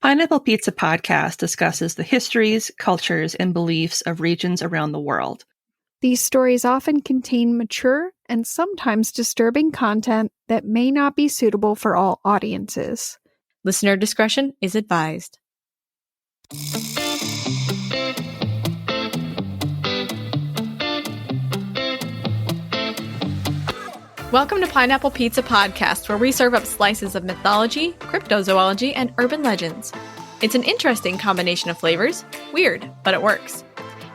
Pineapple Pizza Podcast discusses the histories, cultures, and beliefs of regions around the world. These stories often contain mature and sometimes disturbing content that may not be suitable for all audiences. Listener discretion is advised. Welcome to Pineapple Pizza Podcast, where we serve up slices of mythology, cryptozoology, and urban legends. It's an interesting combination of flavors. Weird, but it works.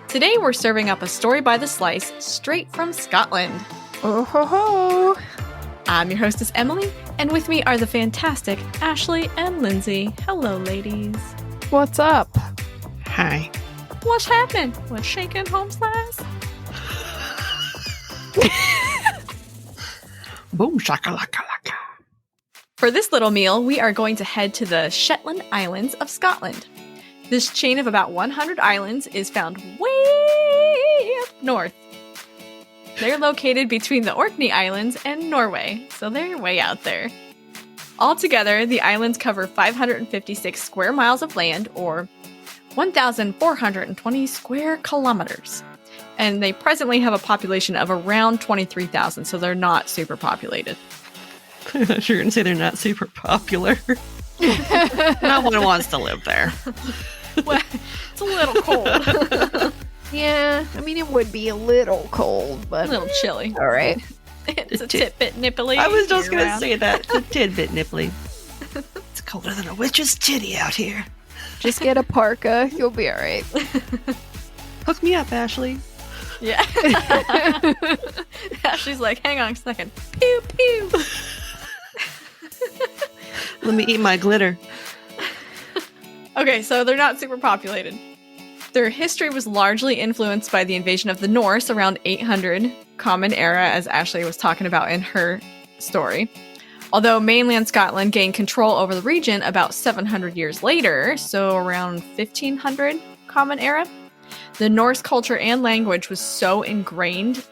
Today we're serving up a story by the slice straight from Scotland. Oh ho ho! I'm your hostess Emily, and with me are the fantastic Ashley and Lindsay. Hello, ladies. What's up? Hi. What's happening? What's shaking, home slice? Boom shakalaka. For this little meal, we are going to head to the Shetland Islands of Scotland. This chain of about 100 islands is found way up north. They're located between the Orkney Islands and Norway, so they're way out there. Altogether, the islands cover 556 square miles of land, or 1,420 square kilometers. And they presently have a population of around 23,000, so they're not super populated. I'm not sure you're going to say they're not super popular. No one wants to live there. Well, it's a little cold. Yeah, I mean, it would be a little cold, but... A little chilly. All right. It's a tidbit nipply. I was just going to say that. It's a tidbit nipply. It's colder than a witch's titty out here. Just get a parka. You'll be all right. Hook me up, Ashley. Yeah. Ashley's like, hang on a second. Pew, pew. Let me eat my glitter. Okay, so they're not super populated. Their history was largely influenced by the invasion of the Norse around 800 Common Era, as Ashley was talking about in her story. Although mainland Scotland gained control over the region about 700 years later, so around 1500 Common Era, the Norse culture and language was so ingrained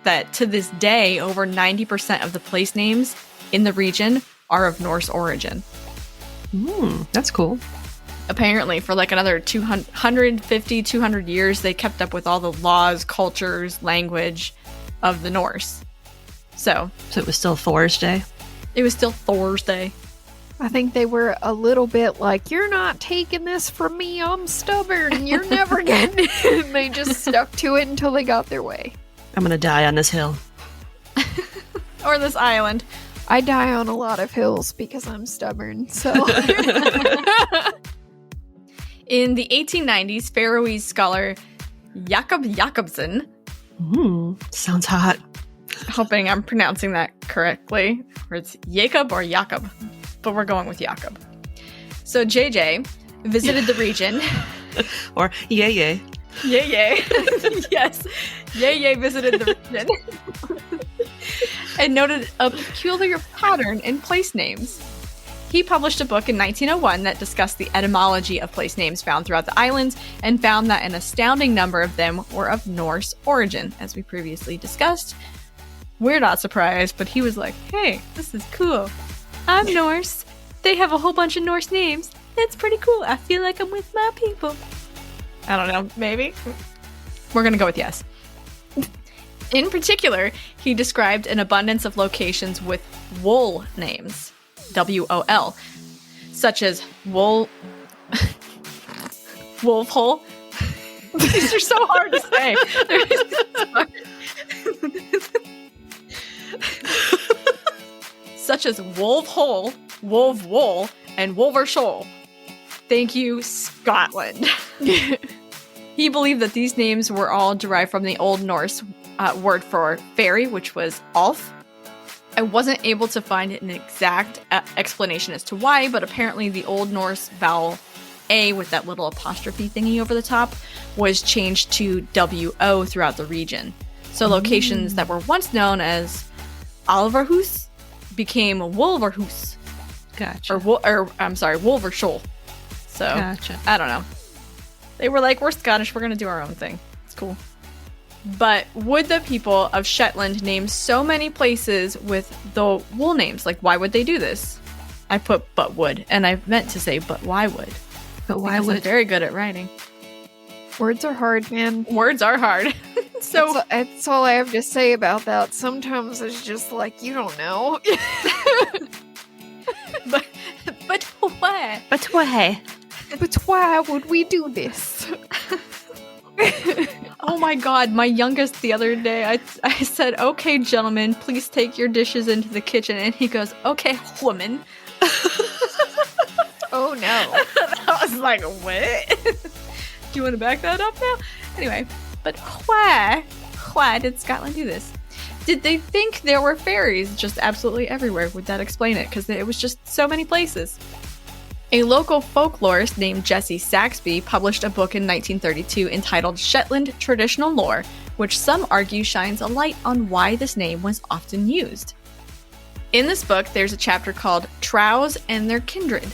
that to this day, over 90% of the place names in the region are of Norse origin. That's cool. Apparently, for like another 150, 200 years, they kept up with all the laws, cultures, language of the Norse. So it was still Thor's Day? It was still Thor's Day. I think they were a little bit like, you're not taking this from me, I'm stubborn, you're never getting it. And they just stuck to it until they got their way. I'm going to die on this hill. Or this island. I die on a lot of hills because I'm stubborn, so... In the 1890s, Faroese scholar Jacobsen... Sounds hot. Hoping I'm pronouncing that correctly. Or it's Jacob or Jakob. But we're going with Jakob. So JJ visited the region. Or yay. Yay. Yes. Yay visited the region. And noted a peculiar pattern in place names. He published a book in 1901 that discussed the etymology of place names found throughout the islands and found that an astounding number of them were of Norse origin, as we previously discussed. We're not surprised, but he was like, hey, this is cool. I'm Norse. They have a whole bunch of Norse names. That's pretty cool. I feel like I'm with my people. I don't know, maybe? We're going to go with yes. In particular, he described an abundance of locations with wool names, W-O-L, such as Wolf Hole. These are so hard to say. Such as Wolf Hole, Wolf Wool, and Wolver Shoal. Thank you, Scotland. He believed that these names were all derived from the Old Norse word for fairy, which was Alf. I wasn't able to find an exact explanation as to why, but apparently the Old Norse vowel A with that little apostrophe thingy over the top was changed to W-O throughout the region. So locations that were once known as Alverhus became Wolverhus. Gotcha. Wolver Shoal. So, Gotcha. I don't know. They were like, we're Scottish, we're going to do our own thing. It's cool. But would the people of Shetland name so many places with the wool names? Like, why would they do this? I put but would, and I meant to say but why would. But why Because I'm would? very good at writing. Words are hard, man. Words are hard. So That's all I have to say about that. Sometimes it's just like, you don't know. but why? But why? But why would we do this? Oh my god, my youngest the other day, I said, okay, gentlemen, please take your dishes into the kitchen. And he goes, okay, woman. Oh no. I was like, what? Do you want to back that up now? Anyway, but why? Why did Scotland do this? Did they think there were fairies just absolutely everywhere? Would that explain it? Because it was just so many places. A local folklorist named Jessie Saxby published a book in 1932 entitled Shetland Traditional Lore, which some argue shines a light on why this name was often used. In this book, there's a chapter called Trows and Their Kindred.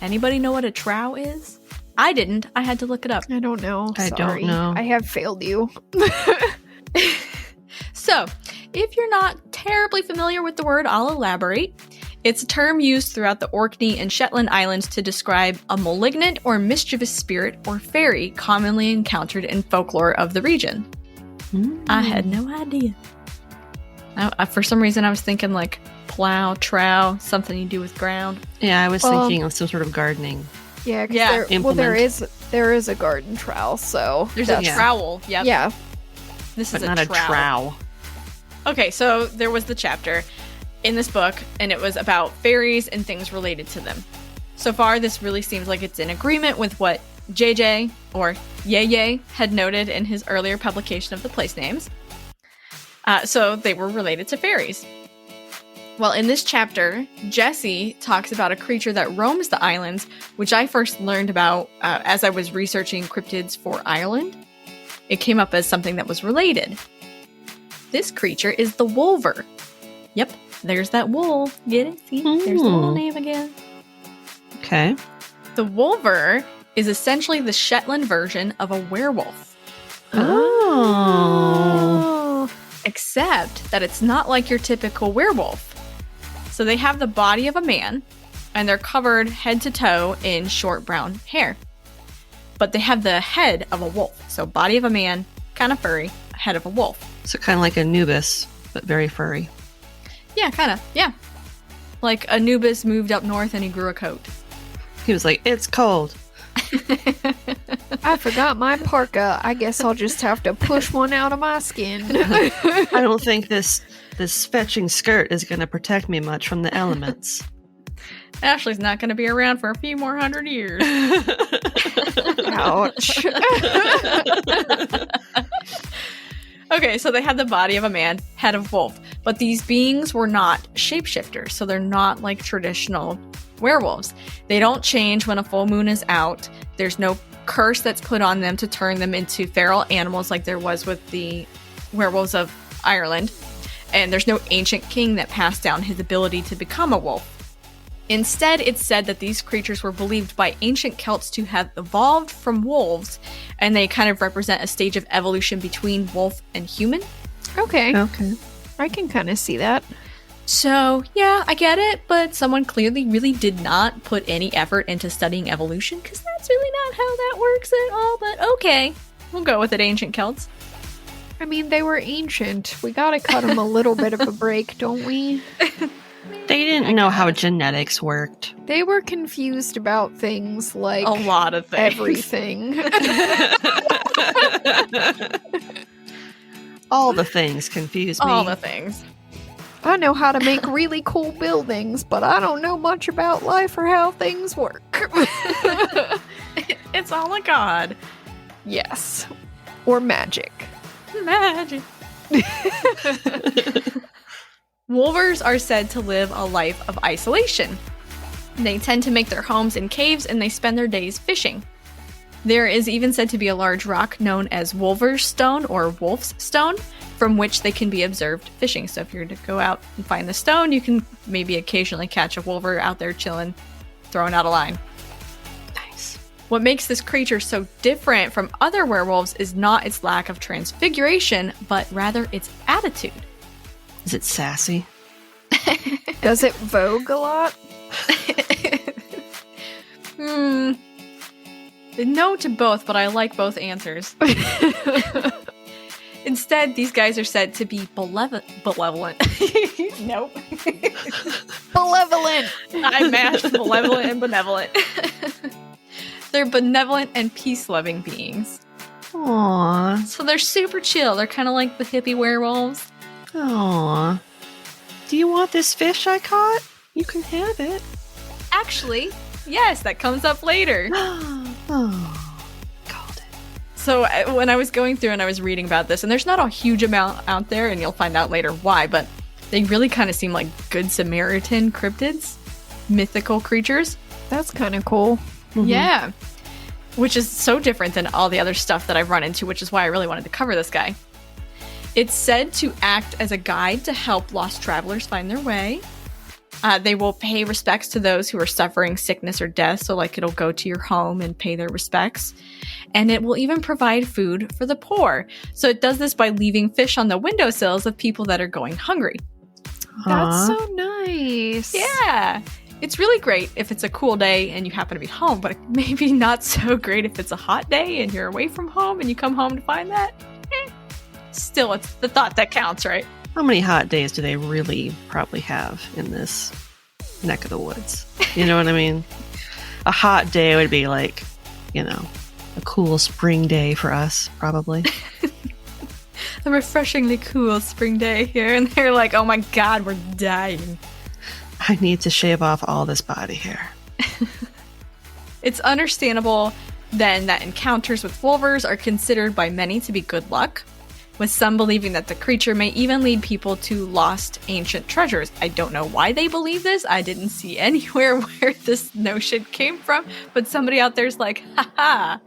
Anybody know what a trow is? I didn't. I had to look it up. I don't know. I Sorry. don't know. I have failed you. So, if you're not terribly familiar with the word, I'll elaborate. It's a term used throughout the Orkney and Shetland Islands to describe a malignant or mischievous spirit or fairy commonly encountered in folklore of the region. I had no idea. For some reason, I was thinking like plow, trow, something you do with ground. Yeah, I was thinking of some sort of gardening. Yeah, Yeah. there is a garden trowel, so There's that's- a trowel. Yep. Yeah. This But is not a trow. Okay, so there was the chapter in this book, and it was about fairies and things related to them. So far, this really seems like it's in agreement with what JJ, or Yay, had noted in his earlier publication of the place names. So they were related to fairies. Well, in this chapter, Jessie talks about a creature that roams the islands, which I first learned about as I was researching cryptids for Ireland. It came up as something that was related. This creature is the Wulver. Yep, there's that wool. Get it? See? There's the wool name again. Okay. The Wulver is essentially the Shetland version of a werewolf. Oh. Except that it's not like your typical werewolf. So they have the body of a man, and they're covered head to toe in short brown hair. But they have the head of a wolf. So body of a man, kind of furry, head of a wolf. So kind of like Anubis, but very furry. Yeah, kind of. Yeah. Like Anubis moved up north and he grew a coat. He was like, it's cold. I forgot my parka. I guess I'll just have to push one out of my skin. I don't think this fetching skirt is going to protect me much from the elements. Ashley's not going to be around for a few more 100 years. Ouch. Okay, so they had the body of a man, head of wolf. But these beings were not shapeshifters, so they're not like traditional werewolves. They don't change when a full moon is out. There's no curse that's put on them to turn them into feral animals like there was with the werewolves of Ireland. And there's no ancient king that passed down his ability to become a wolf. Instead, it's said that these creatures were believed by ancient Celts to have evolved from wolves, and they kind of represent a stage of evolution between wolf and human. Okay. Okay. I can kind of see that. So, yeah, I get it, but someone clearly really did not put any effort into studying evolution, because that's really not how that works at all, but okay. We'll go with it, ancient Celts. I mean, they were ancient. We gotta cut them a little bit of a break, don't we? They didn't know how genetics worked. They were confused about things like A lot of things. everything. All the things confuse me. All the things. I know how to make really cool buildings, but I don't know much about life or how things work. It's all a god. Yes. Or magic. Magic. Wolvers are said to live a life of isolation. They tend to make their homes in caves and they spend their days fishing. There is even said to be a large rock known as Wolver's Stone or Wolf's Stone, from which they can be observed fishing. So if you're to go out and find the stone, you can maybe occasionally catch a wolver out there chilling, throwing out a line. Nice. What makes this creature so different from other werewolves is not its lack of transfiguration, but rather its attitude. Is it sassy? Does it vogue a lot? No to both, but I like both answers. Instead, these guys are said to be malevolent. Nope. Malevolent. I mashed malevolent and benevolent. They're benevolent and peace-loving beings. Aww. So they're super chill. They're kind of like the hippie werewolves. Aww. Do you want this fish I caught? You can have it. Actually, yes, that comes up later. Oh, called it. So when I was going through and I was reading about this, and there's not a huge amount out there, and you'll find out later why, but they really kind of seem like good Samaritan cryptids, mythical creatures. That's kind of cool. Mhm. Yeah. Which is so different than all the other stuff that I've run into, which is why I really wanted to cover this guy. It's said to act as a guide to help lost travelers find their way. They will pay respects to those who are suffering sickness or death, so like it'll go to your home and pay their respects. And it will even provide food for the poor. So it does this by leaving fish on the windowsills of people that are going hungry. That's so nice. Yeah. It's really great if it's a cool day and you happen to be home, but maybe not so great if it's a hot day and you're away from home and you come home to find that. Still, it's the thought that counts, right? How many hot days do they really probably have in this neck of the woods? You know what I mean? A hot day would be like, you know, a cool spring day for us, probably. A refreshingly cool spring day here, and they're like, oh my god, we're dying. I need to shave off all this body hair. It's understandable then that encounters with Wulvers are considered by many to be good luck, with some believing that the creature may even lead people to lost ancient treasures. I don't know why they believe this. I didn't see anywhere where this notion came from, but somebody out there's like, haha,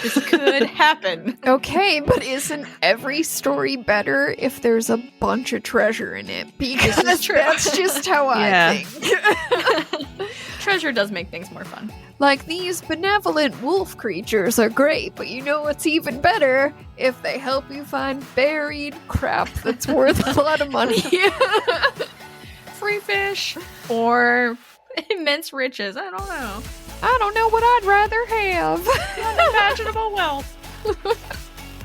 this could happen. Okay, but isn't every story better if there's a bunch of treasure in it? Because This is true. that's just how Yeah. I think. Treasure does make things more fun. Like, these benevolent wolf creatures are great, but you know what's even better? If they help you find buried crap that's worth a lot of money. Free fish or immense riches. I don't know. I don't know what I'd rather have. Unimaginable wealth.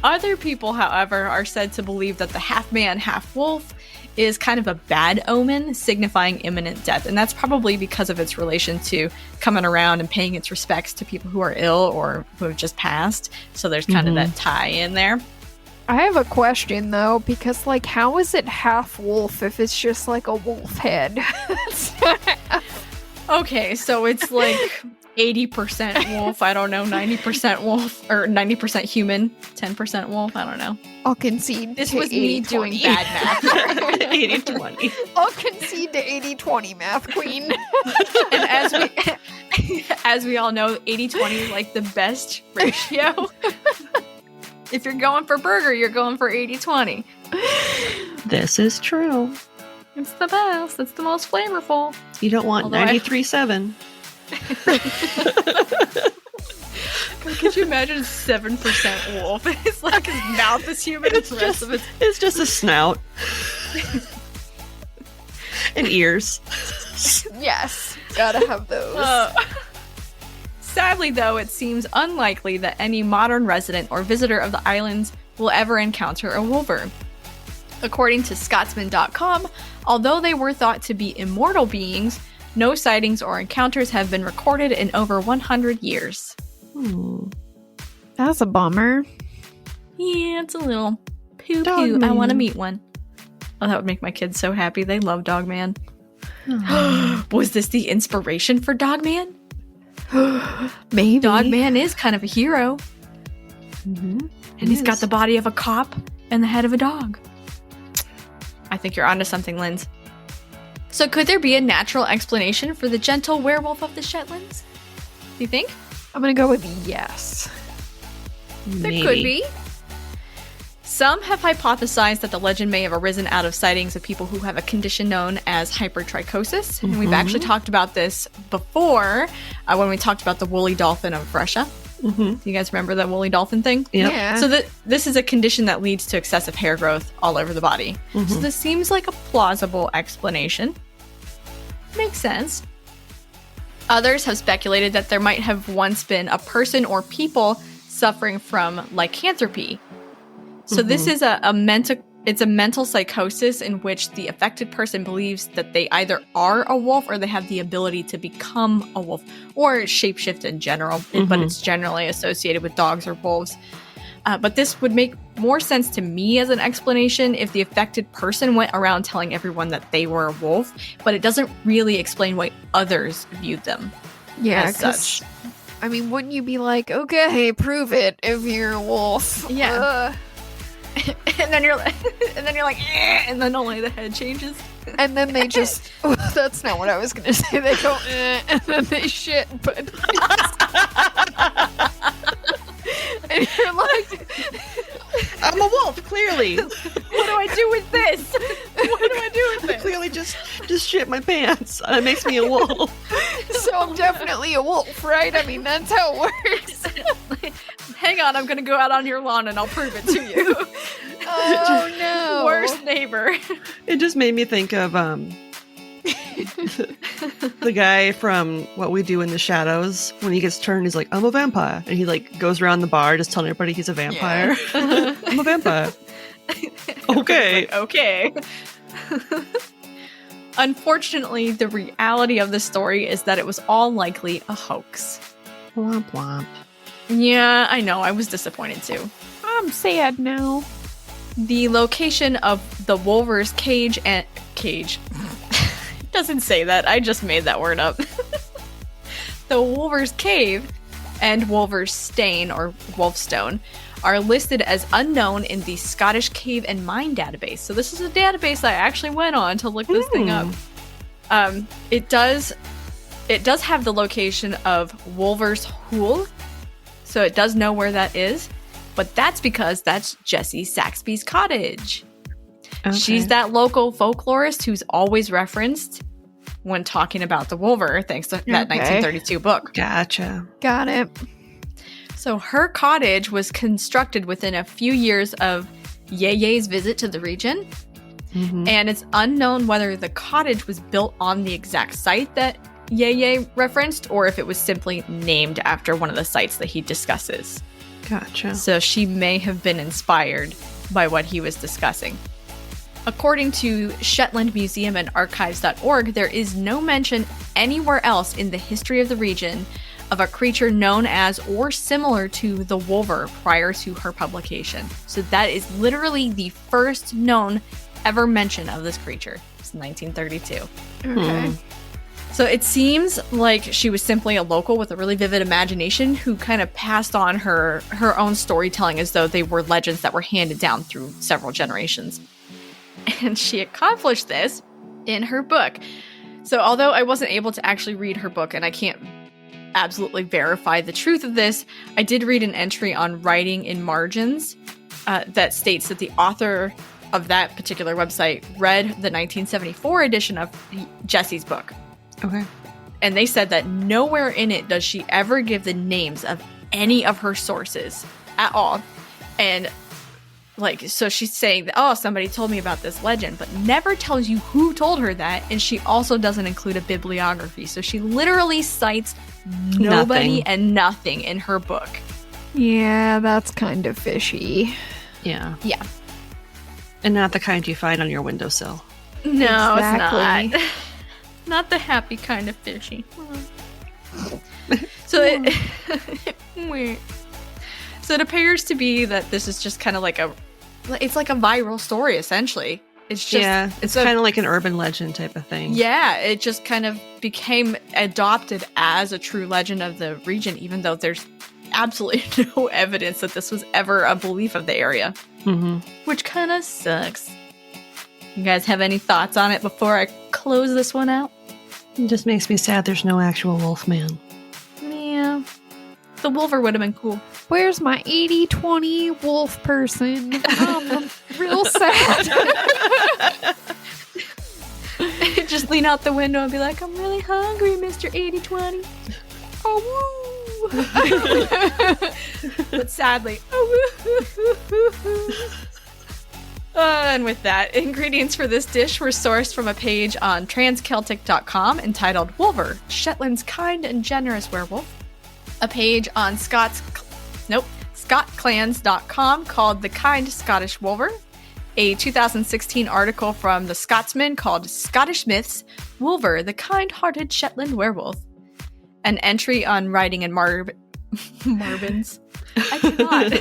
Other people, however, are said to believe that the half-man, half-wolf is kind of a bad omen, signifying imminent death. And that's probably because of its relation to coming around and paying its respects to people who are ill or who have just passed. So there's kind of that tie in there. I have a question, though, because, like, how is it half wolf if it's just, like, a wolf head? Okay, so it's like 80% wolf, I don't know, 90% wolf, or 90% human, 10% wolf, I don't know. I'll concede This to was me doing 80-20. bad math. 80-20. I'll concede to 80-20, math queen. And as we all know, 80-20 is like the best ratio. If you're going for burger, you're going for 80-20. This is true. It's the best. It's the most flavorful. You don't want Although 93.7. Could you imagine 7% wolf? It's like his mouth is human. It's just a snout. And ears. Yes, gotta have those. Sadly, though, it seems unlikely that any modern resident or visitor of the islands will ever encounter a Wulver. According to Scotsman.com, although they were thought to be immortal beings, no sightings or encounters have been recorded in over 100 years. That's a bummer. Yeah, it's a little poo-poo. Dogman. I want to meet one. Oh, that would make my kids so happy. They love Dogman. Was this the inspiration for Dogman? Maybe. Dogman is kind of a hero. Mm-hmm. And he's got the body of a cop and the head of a dog. I think you're onto something, Linz. So could there be a natural explanation for the gentle werewolf of the Shetlands? Do you think? I'm gonna go with yes. There could be. Some have hypothesized that the legend may have arisen out of sightings of people who have a condition known as hypertrichosis. And we've actually talked about this before when we talked about the woolly dolphin of Russia. Do you guys remember that woolly dolphin thing? Yep. Yeah. So this is a condition that leads to excessive hair growth all over the body. So this seems like a plausible explanation. Makes sense. Others have speculated that there might have once been a person or people suffering from lycanthropy. So this is a mental psychosis in which the affected person believes that they either are a wolf or they have the ability to become a wolf, or shapeshift in general, but it's generally associated with dogs or wolves. But this would make more sense to me as an explanation if the affected person went around telling everyone that they were a wolf, but it doesn't really explain why others viewed them as such. I mean, wouldn't you be like, okay, prove it if you're a wolf? Yeah. and then you're like, eh, and then only the head changes. And then they just, that's not what I was going to say. They go, and then they shit, but. And you're like, I'm a wolf, clearly. What do I do with this? What do I do with I this? clearly just shit my pants. It makes me a wolf. so I'm definitely a wolf, right? I mean, that's how it works. Hang on, I'm going to go out on your lawn and I'll prove it to you. Oh, no. Worst neighbor. It just made me think of the guy from What We Do in the Shadows. When he gets turned, he's like, I'm a vampire. And he like goes around the bar just telling everybody he's a vampire. Yeah. I'm a vampire. Okay. Like, okay. Unfortunately, the reality of the story is that it was all likely a hoax. Womp womp. Yeah, I know. I was disappointed too. I'm sad now. The location of the Wulver's cage doesn't say that. I just made that word up. The Wulver's cave and Wulver's stain or Wolfstone are listed as unknown in the Scottish Cave and Mine database. So this is a database I actually went on to look this thing up. It does have the location of Wulver's Hool, so it does know where that is, but that's because that's Jessie Saxby's cottage. Okay. She's that local folklorist who's always referenced when talking about the Wulver, thanks to that 1932 book. Gotcha. Got it. So her cottage was constructed within a few years of Ye's visit to the region, and it's unknown whether the cottage was built on the exact site that Ye referenced, or if it was simply named after one of the sites that he discusses. Gotcha. So she may have been inspired by what he was discussing. According to Shetland Museum and Archives.org, there is no mention anywhere else in the history of the region of a creature known as or similar to the Wulver prior to her publication. So that is literally the first known ever mention of this creature. It's 1932. Okay. So it seems like she was simply a local with a really vivid imagination who kind of passed on her own storytelling as though they were legends that were handed down through several generations. And she accomplished this in her book. So although I wasn't able to actually read her book, and I can't absolutely verify the truth of this, I did read an entry on Writing in Margins that states that the author of that particular website read the 1974 edition of Jessie's book. Okay. And they said that nowhere in it does she ever give the names of any of her sources at all. And so she's saying that, oh, somebody told me about this legend, but never tells you who told her that. And she also doesn't include a bibliography. So she literally cites nobody and nothing in her book. Yeah, that's kind of fishy. Yeah. Yeah. And not the kind you find on your windowsill. No, Exactly. it's not. Not the happy kind of fishy. So it appears to be that this is just kind of like it's like a viral story, essentially. It's just it's kind of like an urban legend type of thing. Yeah, it just kind of became adopted as a true legend of the region, even though there's absolutely no evidence that this was ever a belief of the area. Which kind of sucks. You guys have any thoughts on it before I close this one out? It just makes me sad there's no actual wolf man. Yeah. The Wulver would have been cool. Where's my 80-20 wolf person? I'm real sad. Just lean out the window and be like, I'm really hungry, Mr. 80-20. Oh, woo. But sadly, oh, woo. And with that, ingredients for this dish were sourced from a page on transceltic.com entitled Wulver, Shetland's kind and generous werewolf. A page on ScottClans.com called The Kind Scottish Wulver. A 2016 article from The Scotsman called Scottish Myths, Wulver, the Kind-Hearted Shetland Werewolf. An entry on Writing and Marbins. I cannot.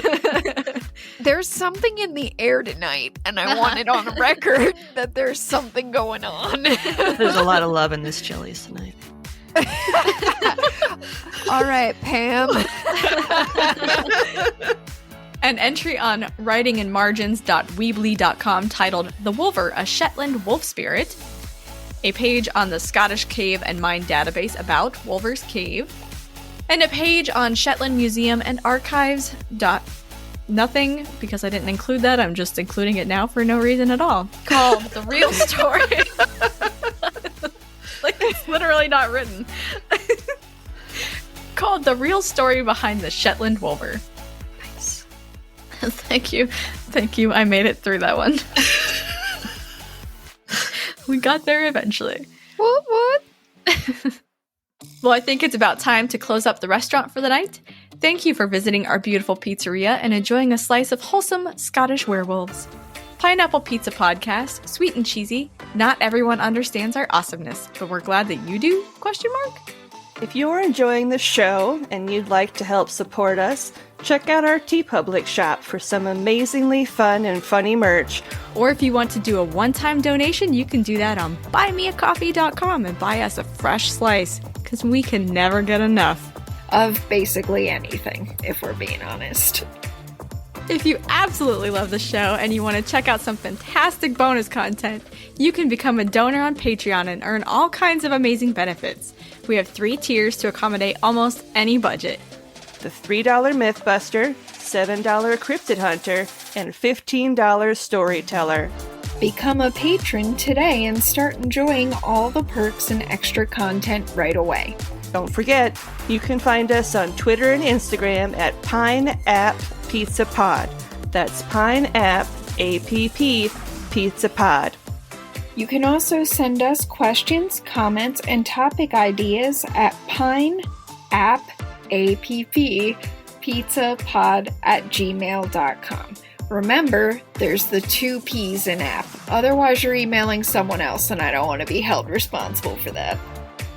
There's something in the air tonight, and I want it on record that there's something going on. There's a lot of love in this Chili's tonight. All right, Pam. An entry on writingandmargins.weebly.com titled The Wulver, a Shetland Wolf Spirit. A page on the Scottish Cave and Mine database about Wulver's Cave. And a page on Shetland Museum and Archives. Nothing, because I didn't include that. I'm just including it now for no reason at all. Called The Real Story. Like, it's literally not written. Called The Real Story Behind the Shetland Wulver. Nice. Thank you. Thank you. I made it through that one. We got there eventually. What? Well, I think it's about time to close up the restaurant for the night. Thank you for visiting our beautiful pizzeria and enjoying a slice of wholesome Scottish werewolves. Pineapple Pizza Podcast, sweet and cheesy. Not everyone understands our awesomeness, but we're glad that you do? ? If you're enjoying the show and you'd like to help support us, check out our TeePublic shop for some amazingly fun and funny merch. Or if you want to do a one-time donation, you can do that on buymeacoffee.com and buy us a fresh slice, because we can never get enough. Of basically anything, if we're being honest. If you absolutely love the show and you want to check out some fantastic bonus content, you can become a donor on Patreon and earn all kinds of amazing benefits. We have 3 tiers to accommodate almost any budget. The $3 Mythbuster, $7 Cryptid Hunter, and $15 Storyteller. Become a patron today and start enjoying all the perks and extra content right away. Don't forget, you can find us on Twitter and Instagram at Pine App Pizza Pod. That's Pine App APP Pizza Pod. You can also send us questions, comments, and topic ideas at pineappizzapod@gmail.com. Remember, there's the 2 P's in app. Otherwise, you're emailing someone else, and I don't want to be held responsible for that.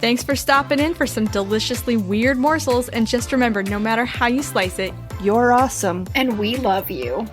Thanks for stopping in for some deliciously weird morsels, and just remember, no matter how you slice it, you're awesome. And we love you.